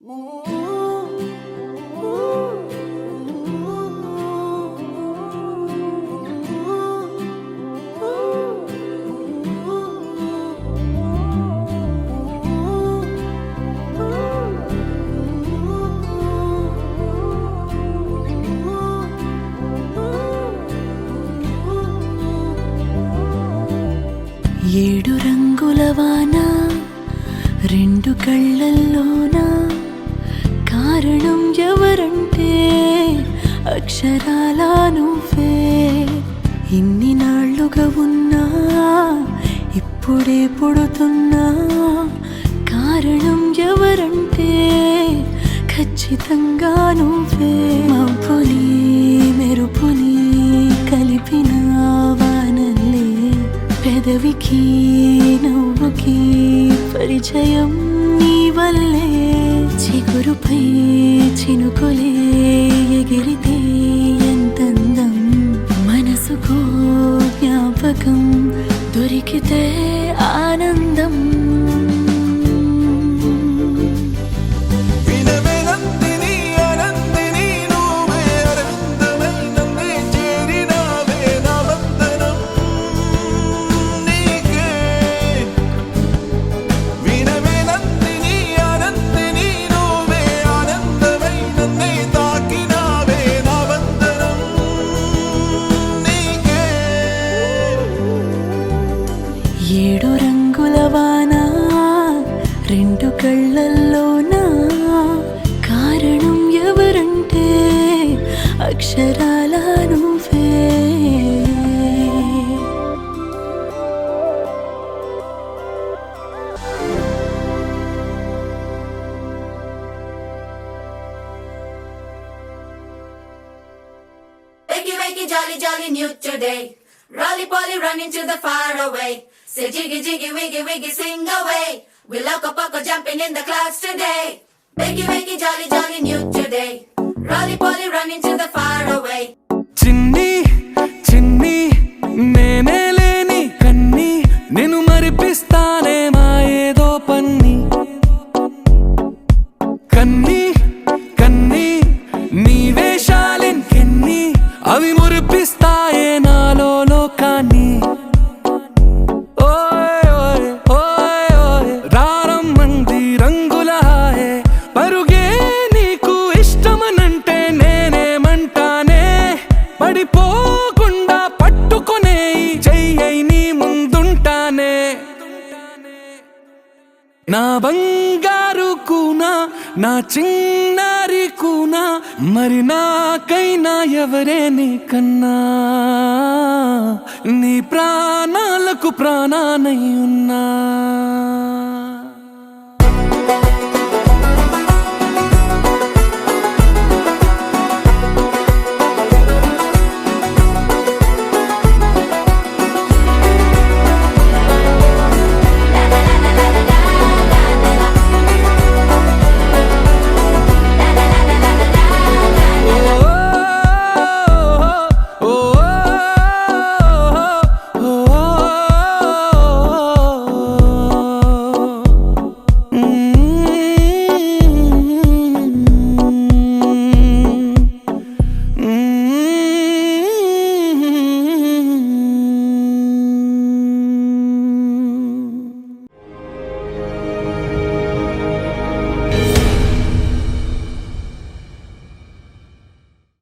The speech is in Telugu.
ఏడు రంగుల వాన రెండు కళ్ళల్లోన కారణం ఎవరంటే అక్షరాల నువ్వే. ఇన్ని నాళ్ళుగా ఉన్నా ఇప్పుడే పుడుతున్నా కారణం ఎవరంటే ఖచ్చితంగా నువ్వే. మబ్బుని మెరుపుని కలిపిన వానల్లే పెదవికి నవ్వుకి పరిచయం నీ వల్లే. చిగురుపై చినుకులే ఎగిరితే ఎంతందం, మనసుకు జ్ఞాపకం దొరికితే ఆనందం. ఏడు రంగుల వాన రెండు కళ్ళల్లోన కారణం ఎవరంటే అక్షరాల నువ్వే. Wakey, wakey, jolly, jolly, new today. Rolly polly, running to the far away. Say jiggy, jiggy, wiggy, wiggy, sing away. We loco poco jumping in the clouds today. Wakey, wakey, jolly, jolly, new today. Rolly polly, running to the far away. చిన్ని చిన్ని నేనే లేని కన్ని నేను మరిపిస్తానే మా ఏదో పన్ని. కన్ని కన్ని నీ వేషాలెన్కెన్ని అవి మురిపిస్తాయే నాలో లోకాన్ని. రారమ్మంది రంగుల హాయే పరుగే నీకు ఇష్టమనంటే నేనేమంటానే. పడిపోకుండా పట్టుకునే చెయ్యై నీ ముందుంటానే. నా బంగారు కూనా నా చిన్నారి కూనా మరి నాకైనా ఎవరే నీకన్నా. నీ ప్రాణాలకు ప్రాణానై ఉన్నా.